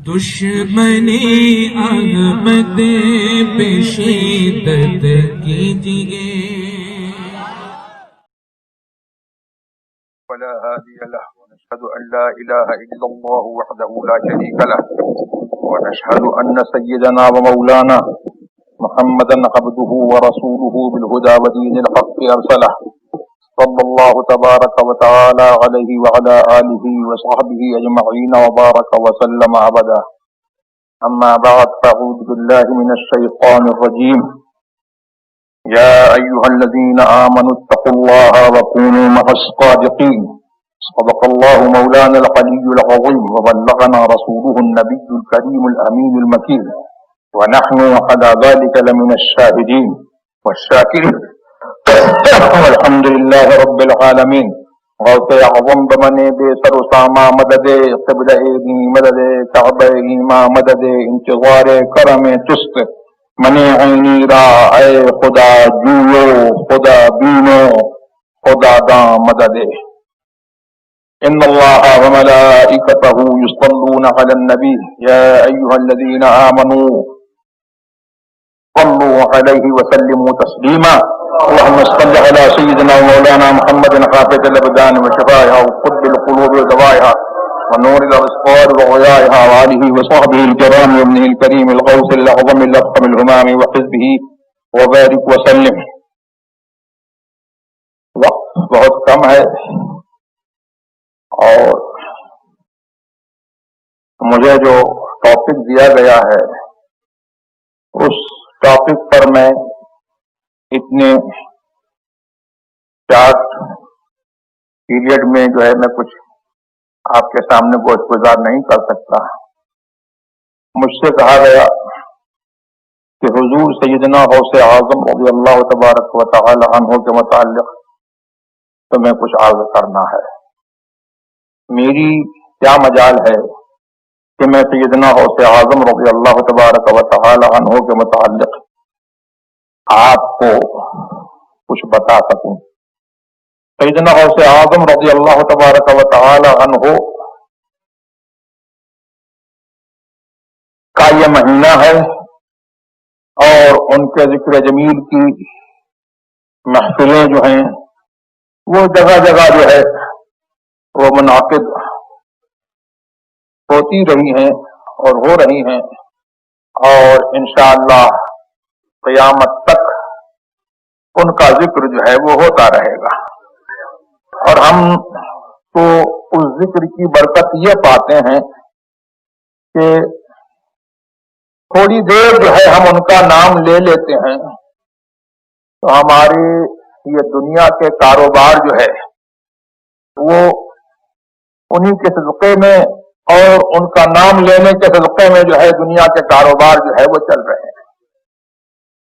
دشمنی احمد پہ شدت کیجئے ولا هادي له ونشهد أن لا إله إلا الله وحده لا شريك له ونشهد أن سيدنا ومولانا محمدا عبده ورسوله بالهدى ودين الحق أرسله صلى الله تبارك وتعالى عليه وعلى آله وصحبه أجمعين وبارك وسلم أبدا. أما بعد فأعوذ بالله من الشيطان الرجيم. يا أيها الذين آمنوا اتقوا الله وكونوا مع الصادقين. صدق الله مولانا العلي العظيم وبلغنا رسوله النبي الكريم الأمين المكين ونحن على ذلك لمن الشاهدين والشاكرين والحمد لله رب العالمين. غوث اعظم بمنے بے سر و ساما مدد قبلہ مدد کعبہ ایما مدد انتظار کرم چست منی عینی را اے خدا جوو خدا بینو خدا داں مدد. ان اللہ وملائکتہ یصلون علی النبی یا ایہا الذین آمنوا صلوا علیہ وسلموا تسلیما. اللهم صل على سيدنا ومولانا محمد حافظ الابدان وشفائها وقطب القلوب ودوائها ونور الابصار وضيائها وآله وصحبه الكرام وابنه الكريم الغوث الاعظم الاكرم الهمام وحزبه وبارك وسلم. وقت بہت کم ہے اور مجھے جو ٹاپک دیا گیا ہے اس ٹاپک پر میں اتنے شارٹ پیریڈ میں جو ہے میں کچھ آپ کے سامنے گوشت گزار نہیں کر سکتا. مجھ سے کہا گیا کہ حضور سیدنا غوث اعظم رضی اللہ تبارک و تعالی عنہ کے متعلق تمہیں کچھ عرض کرنا ہے. میری کیا مجال ہے کہ میں سیدنا غوث اعظم رضی اللہ تبارک و تعالی عنہ کے متعلق آپ کو کچھ بتا سکوں. سیدنا غوث اعظم رضی اللہ تبارک و تعالی عنہ کا یہ مہینہ ہے اور ان کے ذکر جمیل کی محفلیں جو ہیں وہ جگہ جگہ جو ہے وہ منعقد ہوتی رہی ہیں اور ہو رہی ہیں اور انشاءاللہ قیامت تک ان کا ذکر جو ہے وہ ہوتا رہے گا. اور ہم تو اس ذکر کی برکت یہ پاتے ہیں کہ تھوڑی دیر جو ہے ہم ان کا نام لے لیتے ہیں تو ہماری یہ دنیا کے کاروبار جو ہے وہ انہی کے صدقے میں اور ان کا نام لینے کے صدقے میں جو ہے دنیا کے کاروبار جو ہے وہ چل رہے ہیں.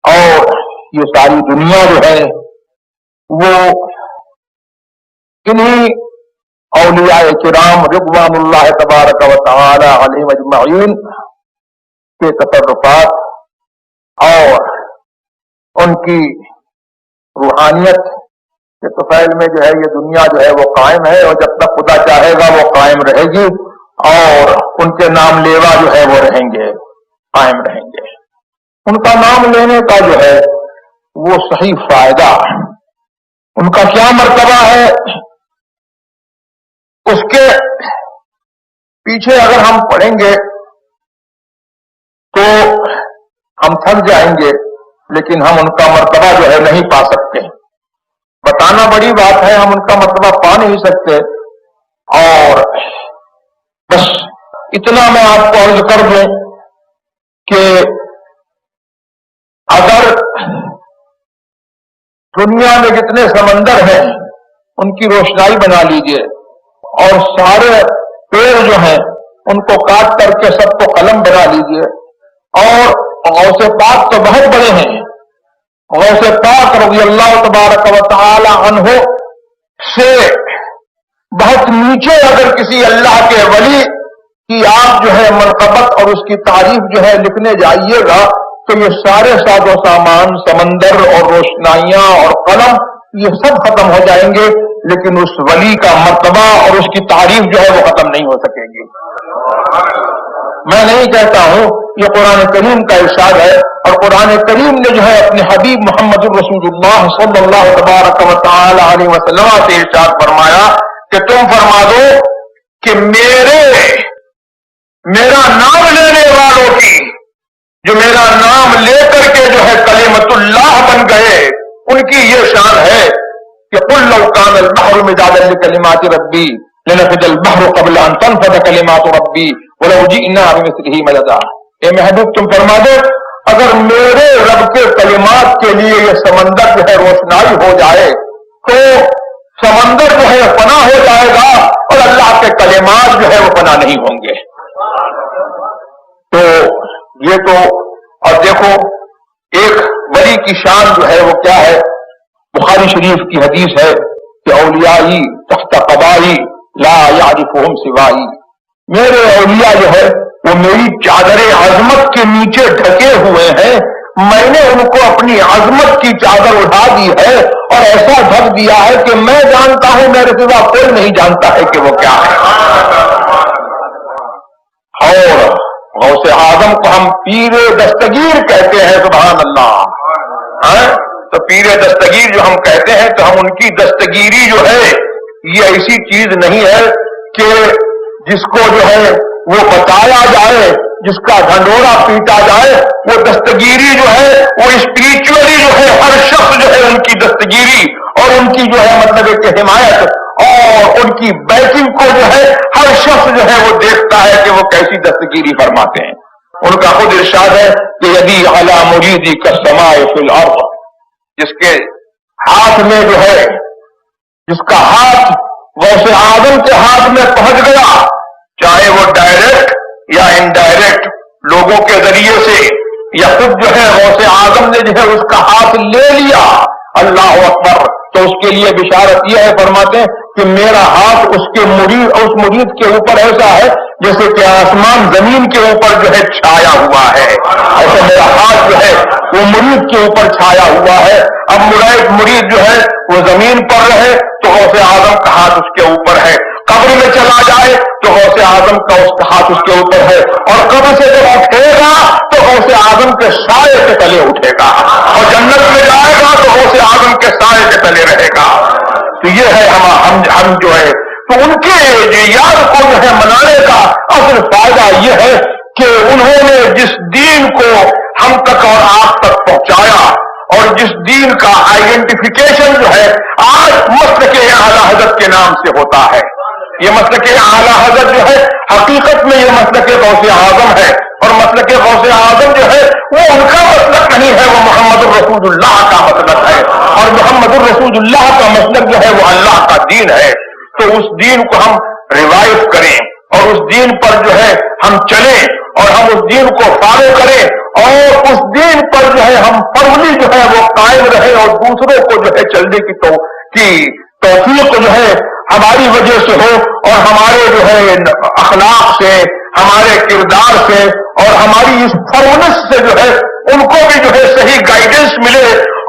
اور یہ ساری دنیا جو ہے وہ انہی اولیاء کرام رضوان اللہ تبارک و تعالی علیہم اجمعین کے تصرفات اور ان کی روحانیت کے طفیل میں جو ہے یہ دنیا جو ہے وہ قائم ہے اور جب تک خدا چاہے گا وہ قائم رہے گی اور ان کے نام لیوا جو ہے وہ رہیں گے قائم رہیں گے. ان کا نام لینے کا جو ہے وہ صحیح فائدہ ان کا کیا مرتبہ ہے اس کے پیچھے اگر ہم پڑھیں گے تو ہم تھک جائیں گے لیکن ہم ان کا مرتبہ جو ہے نہیں پا سکتے. بتانا بڑی بات ہے ہم ان کا مرتبہ پا نہیں سکتے. اور بس اتنا میں آپ کو عرض کر دوں کہ اگر دنیا میں جتنے سمندر ہیں ان کی روشنائی بنا لیجئے اور سارے پیڑ جو ہیں ان کو کاٹ کر کے سب کو قلم بنا لیجئے. اور غوث پاک تو بہت بڑے ہیں. غوث پاک رضی اللہ تبارک و تعالی عنہ سے بہت نیچے اگر کسی اللہ کے ولی کی آپ جو ہے منقبت اور اس کی تعریف جو ہے لکھنے جائیے گا تو یہ سارے ساز و سامان سمندر اور روشنائیاں اور قلم یہ سب ختم ہو جائیں گے لیکن اس ولی کا مرتبہ اور اس کی تعریف جو ہے وہ ختم نہیں ہو سکے گی. میں نہیں کہتا ہوں، یہ قرآن کریم کا ارشاد ہے، اور قرآن کریم نے جو ہے اپنے حبیب محمد رسول اللہ صلی اللہ تبارک و تعالی علیہ وسلم سے ارشاد فرمایا کہ تم فرما دو کہ میرا نام لینے والوں کی، جو میرا نام لے کر کے جو ہے کلمۃ اللہ بن گئے، ان کی یہ شان ہے کہ قل لو کان البحر مدادا لکلمات ربی لنفد البحر قبل ان تنفد کلمات ربی ولو جئنا بمثله مددا۔ اے محبوب تم فرما دو اگر میرے رب کے کلمات کے لیے یہ سمندر جو ہے روشنائی ہو جائے تو سمندر جو ہے فنا ہو جائے گا، اور اللہ کے کلمات جو ہے وہ فنا نہیں ہوں گے۔ تو یہ تو، اور دیکھو ایک ولی کی شان جو ہے وہ کیا ہے، بخاری شریف کی حدیث ہے کہ اولیائی تحت قبائی لا یعرفہم سوائی، میرے اولیاء جو ہے وہ میری چادر عظمت کے نیچے ڈھکے ہوئے ہیں، میں نے ان کو اپنی عظمت کی چادر اٹھا دی ہے اور ایسا ڈھک دیا ہے کہ میں جانتا ہوں، میرے سوا کوئی نہیں جانتا ہے کہ وہ کیا ہے۔ اور غوث اعظم کو ہم پیر دستگیر کہتے ہیں، سبحان اللہ۔ تو پیر دستگیر جو ہم کہتے ہیں تو ہم ان کی دستگیری جو ہے یہ ایسی چیز نہیں ہے کہ جس کو جو ہے وہ بتایا جائے، جس کا ڈھنڈورا پیٹا جائے، وہ دستگیری جو ہے وہ اسپریچولی جو ہے ہر شخص جو ہے ان کی دستگیری اور ان کی جو ہے مطلب کہ حمایت اور ان کی بیکنگ کو جو ہے ہر شخص جو ہے وہ دیکھتا ہے کہ وہ کیسی دستگیری فرماتے ہیں۔ ان کا خود ارشاد ہے کہ یدی علی مریدی کالسماء فی الارض، جس کے ہاتھ میں جو ہے، جس کا ہاتھ غوث اعظم کے ہاتھ میں پہنچ گیا، چاہے وہ ڈائریکٹ یا انڈائریکٹ لوگوں کے ذریعے سے یا خود جو ہے غوث اعظم نے جو ہے اس کا ہاتھ لے لیا، اللہ اکبر، تو اس کے لیے بشارت یہ ہے، فرماتے ہیں کہ میرا ہاتھ اس مرید کے اوپر ایسا ہے جیسے کہ آسمان زمین کے اوپر جو ہے چھایا ہوا ہے، ایسا میرا ہاتھ جو ہے وہ مرید کے اوپر چھایا ہوا ہے۔ اب مرید جو ہے وہ زمین پر رہے تو غوث اعظم کا ہاتھ اس کے اوپر ہے، قبر میں چلا جائے تو غوث اعظم کا ہاتھ اس کے اوپر ہے، اور قبر سے جب اٹھے گا تو غوث اعظم کے سائے کے تلے اٹھے گا، اور جنت میں جائے گا تو غوث اعظم کے سائے کے تلے رہے گا۔ تو یہ ہے ہم جو ہے تو ان کے یاد کو جو ہے منانے کا اصل فائدہ یہ ہے کہ انہوں نے جس دین کو ہم تک اور آپ تک پہنچایا، اور جس دین کا آئیڈینٹیفیکیشن جو ہے آج مسلک اعلیٰ حضرت کے نام سے ہوتا ہے۔ یہ مسلک اعلیٰ حضرت جو ہے حقیقت میں یہ مسلک غوث اعظم ہے، اور مسلک غوث اعظم جو ہے وہ ان کا مسلک نہیں ہے، وہ محمد رسول اللہ کا مسلک ہے، اور محمد رسول اللہ کا مسلک جو ہے وہ اللہ کا دین ہے۔ تو اس دین کو ہم ریوائو کریں اور اس دین پر جو ہے ہم چلیں، اور ہم اس دین کو فالو کریں، اور اس دین پر جو ہے ہم فرملی جو ہے وہ قائم رہیں، اور دوسروں کو جو ہے چلنے کی توفیق جو ہے ہماری وجہ سے ہو، اور ہمارے جو ہے اخلاق سے، ہمارے کردار سے اور ہماری اس فرمنس سے جو ہے ان کو بھی جو ہے صحیح گائیڈنس ملے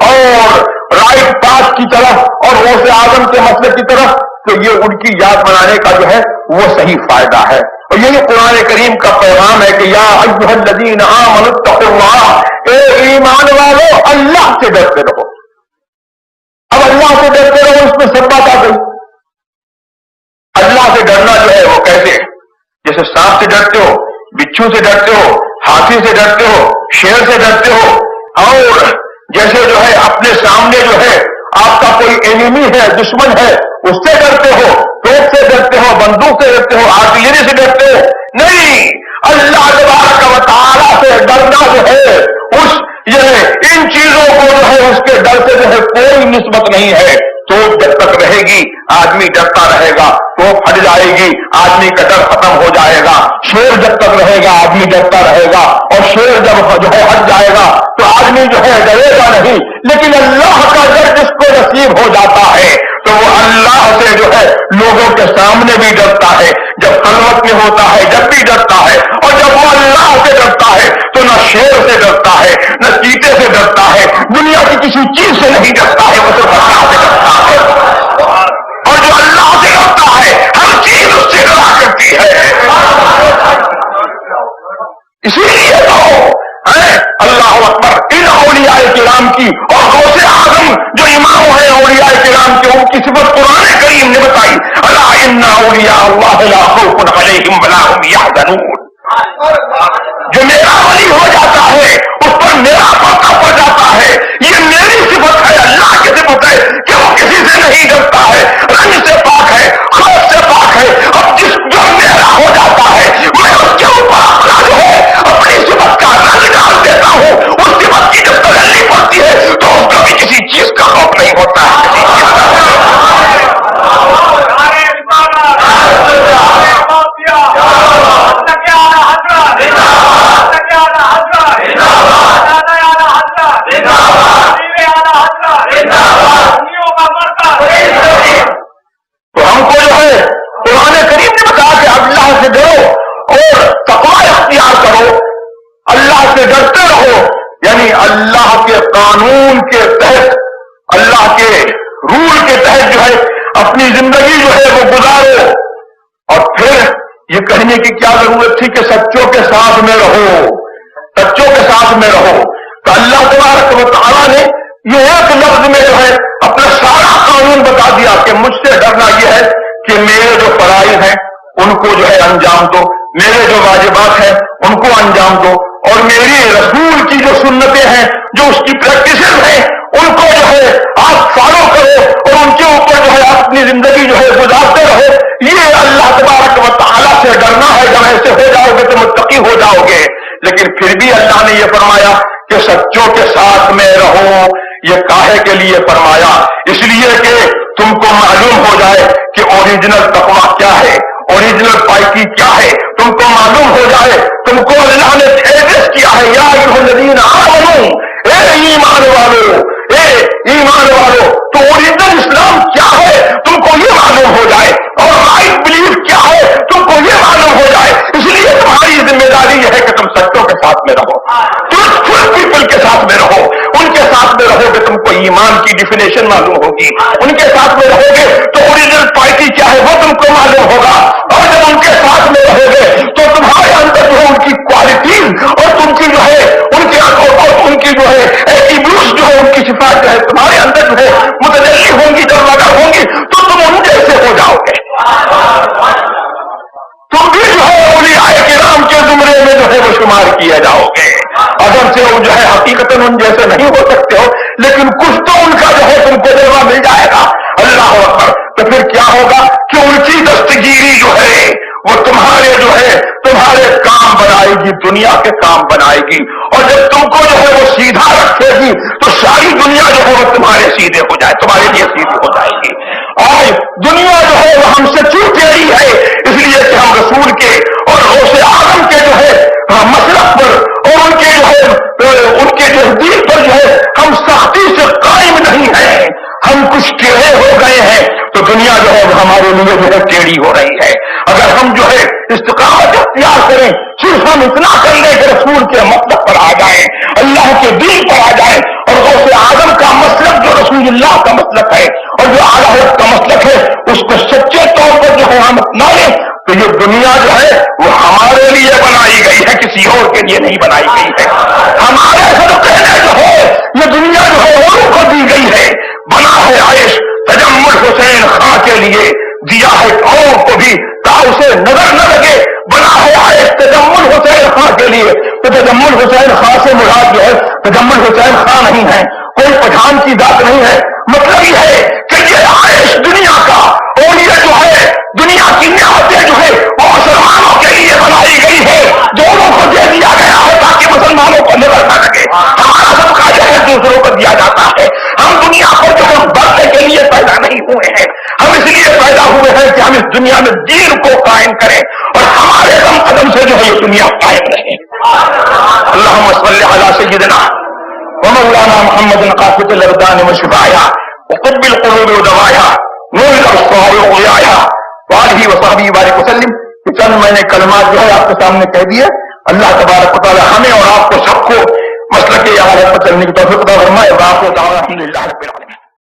اور رائٹ پاس کی طرف اور غوث اعظم کے مسئلے کی طرف، تو یہ ان کی یاد بنانے کا جو ہے وہ صحیح فائدہ ہے۔ اور یہی قرآن کریم کا پیغام ہے کہ یا ایھا الذین آمنوا اتقوا اللہ، اے ایمان والو اللہ سے ڈرتے رہو۔ اب اللہ سے ڈرتے رہو، اس میں سب بات آ گئی۔ اللہ سے ڈرنا جو ہے وہ کیسے؟ جیسے سانپ سے ڈرتے ہو، بچھو سے ڈرتے ہو، ہاتھی سے ڈرتے ہو، شیر سے ڈرتے ہو، اور جیسے جو ہے اپنے سامنے جو ہے آپ کا کوئی اینیمی ہے، دشمن ہے، اس سے ڈرتے ہو، توپ سے ڈرتے ہو، بندوق سے ڈرتے ہو، آرٹلری سے ڈرتے ہو، نہیں، اللہ تبارک و تعالیٰ سے ڈرنا جو ہے ان چیزوں کو جو ہے اس کے ڈر سے جو ہے کوئی نسبت نہیں ہے۔ توپ جب تک رہے گی آدمی ڈرتا رہے گا، توپ ہٹ جائے گی آدمی کا ڈر ختم ہو جائے گا، شیر جب تک رہے گا آدمی ڈرتا رہے گا، اور شیر جب جو ہے ہٹ جائے گا تو آدمی جو ہے ڈرے گا نہیں۔ لیکن اللہ کا ڈر جس کو نصیب ہو جاتا ہے تو وہ اللہ سے جو ہے لوگوں کے سامنے بھی ڈرتا ہے، جب خلوت میں ہوتا ہے جب بھی ڈرتا ہے، اور جب وہ اللہ سے ڈرتا ہے تو نہ شیر سے ڈرتا ہے، نہ چیتے سے ڈرتا ہے، دنیا کی کسی چیز سے نہیں ڈرتا ہے، وہ صرف اللہ سے ڈرتا ہے۔ اور جو اللہ سے ڈرتا ہے ہر چیز اس سے ڈرا کرتی ہے۔ اسی لیے تو اللہ اکبر ان اولیاء کرام کی اور غوث اعظم جو امام ہے اولیاء کرام کے ان کی صفت قرآن کریم نے بتائی، الا ان اولیاء اللہ لا خوف علیہم ولا هم یحزنون۔ جو میرا ولی ہو جاتا ہے اس پر میرا پردہ پڑ جاتا ہے، یہ میری صفت ہے، اللہ کی صفت ہے کہ وہ کسی سے نہیں ڈرتا ہے، رنگ سے پاک ہے، خوف سے پاک ہے۔ اب جو میرا ہو جاتا ہے میں اس کے اوپر اپنا جو ہے اپنی صفت کا رنگ ڈال دیتا ہوں، اس صفت کی جب تجلی پڑتی ہے تو اس کو بھی کسی چیز کا خوف نہیں ہوتا ہے، کسی چیز کا تو ہم کو جو ہے قرآن کریم نے بتایا کہ اللہ سے ڈرو اور تقوی اختیار کرو، اللہ سے ڈرتے رہو، یعنی اللہ کے قانون کے تحت، اللہ کے رول کے تحت جو ہے اپنی زندگی جو ہے وہ گزارو۔ اور پھر یہ کہنے کی کیا ضرورت تھی کہ سچوں کے ساتھ میں رہو، سچوں کے ساتھ میں رہو۔ تو اللہ تبارک و تعالیٰ نے یہ ایک لفظ میں جو ہے اپنا سارا قانون بتا دیا کہ مجھ سے ڈرنا یہ ہے کہ میرے جو فرائض ہیں ان کو جو ہے انجام دو، میرے جو واجبات ہیں ان کو انجام دو، اور میری رسول کی جو سنتیں ہیں، جو اس کی پریکٹسز ہیں، ان کو جو ہے آپ فالو کرو اور ان کے اوپر جو ہے اپنی زندگی جو ہے گزارتے رہو۔ یہ اللہ تبارک و تعالیٰ سے ڈرنا ہے۔ جب ایسے ہو جاؤ گے تو متقی ہو جاؤ گے۔ لیکن پھر بھی اللہ نے یہ فرمایا کہ سچوں کے ساتھ میں رہو۔ یہ کاہے کے لیے فرمایا؟ اس لیے کہ تم کو معلوم ہو جائے کہ اوریجنل تقویٰ کیا ہے، اوریجنل پائکی کیا ہے، تم کو معلوم ہو جائے۔ تم کو اللہ نے ایڈریس کیا ہے، یا ایھا الذین آمنو، اے ایمان والو، اے ایمان والو، تو اوریجنل اسلام کیا ہے تم کو یہ معلوم ہو جائے، اور رائٹ بلیف کیا ہے تم کو یہ معلوم ہو جائے۔ اس لیے تمہاری ذمہ داری یہ ہے کہ تم سچوں کے ساتھ میں رہو، ٹروتفل پیپل کے ساتھ میں رہو۔ ان کے ساتھ میں رہو گے تم کو ایمان کی ڈیفینیشن معلوم ہوگی، ان کے ساتھ میں رہو گے تو اوریجنل پارٹی کیا ہے وہ تم کو معلوم ہوگا، اور جب ان کے ساتھ میں رہو گے تو تمہارے اندر جو ہے ان کی کوالٹیز اور تم کی جو ہے ان کی جو ہے ایٹریبیوٹس جو ہے ان کی صفات جو ہے تمہارے اندر جو ہے متجلی ہوں گی، جب لگا ہوں گی تو تم ان جیسے ہو جاؤ گے۔ تم بھی جو ہے اولیاء کرام کے زمرے میں جو ہے وہ شمار کیے جاؤ گے۔ اگر سے وہ جو ہے حقیقتاً ان جیسے نہیں ہو سکتے ہو، لیکن کچھ تو ان کا جو ہے تم کو جلوہ مل جائے گا۔ اللہ اکبر۔ تو پھر کیا ہوگا کہ ان کی دستگیری جو ہے وہ تمہارے جو ہے تمہارے کام بنائے گی، دنیا کے کام بنائے گی، اور جب تم کو جو ہے وہ سیدھا رکھے گی تو ساری دنیا جو ہے وہ تمہارے سیدھے ہو جائے، تمہارے لیے سیدھی ہو جائے گی۔ اور دنیا جو ہے وہ ہم سے کیوں ٹیڑھی ہے؟ اس لیے کہ ہم رسول کے اور غوث اعظم کے جو ہے مسلک پر اور ان کے جو ہے ان کے جو دین پر جو ہے ہم سختی سے قائم نہیں ہیں، ہم کچھ ٹیڑھے ہو گئے ہیں، تو دنیا جو ہے ہمارے لیے جو ہے ٹیڑھی ہو رہی ہے۔ اگر ہم جو ہے استقامت اختیار کریں، صرف ہم اتنا کر لیں کہ رسول کے مطلب پر آ جائیں، اللہ کے دین پر آ جائیں، اور غوث اعظم کا مسلک جو رسول اللہ کا مسلک ہے اور جو اعلیٰ حضرت کا مسلک ہے اس کو سچے طور پر جو ہے ہم اپنا لیں، تو یہ دنیا جو ہے وہ ہمارے لیے بنائی گئی ہے، کسی اور کے لیے نہیں بنائی گئی ہے۔ ہمارے صدقے میں جو ہے یہ دنیا جو ہے اوروں کو دی گئی ہے۔ بنا ہے عیش تجمل حسین خاں کے لیے، دیا ہے قوم کو بھی تا اسے نظر نہ لگے۔ بنا ہے عیش تجمل حسین خاں کے لیے، تو تجمل حسین خاں سے مراد جو ہے تجمل حسین خاں نہیں ہے، کوئی پٹھان کی ذات نہیں ہے۔ مطلب یہ ہے کہ یہ عیش دنیا کا اور یہ جو ہے دنیا کی نعمتیں جو ہے وہ مسلمانوں کے لیے بنائی گئی ہے، دونوں کو دے دیا گیا ہے تاکہ مسلمانوں کو نظر نہ لگے۔ ہمارا سب کا جو ہے دوسروں کو دیا جاتا ہے۔ ہم دنیا کو جو ہے بڑھنے کے لیے پیدا نہیں ہوئے ہیں، ہم اس لیے پیدا ہوئے ہیں کہ ہم اس دنیا میں دین کو قائم کریں اور ہمارے دم قدم سے جو ہے یہ دنیا قائم رہے۔ اللہم صلی علی سیدنا ومولانا محمد قاصد الابدان وشفاعها وقرب القلوب ودوائها نور الابصار وضياءها وآلہ وصحبہ بارک وسلم۔ چند میں نے کلمات جو ہے آپ کے سامنے کہہ دیے۔ اللہ تبارک و تعالی ہمیں اور آپ کو سب کو مسلک اعلیٰ پر چلنے کی توفیق عطا فرمائے۔ الحمد للہ رب العالمین۔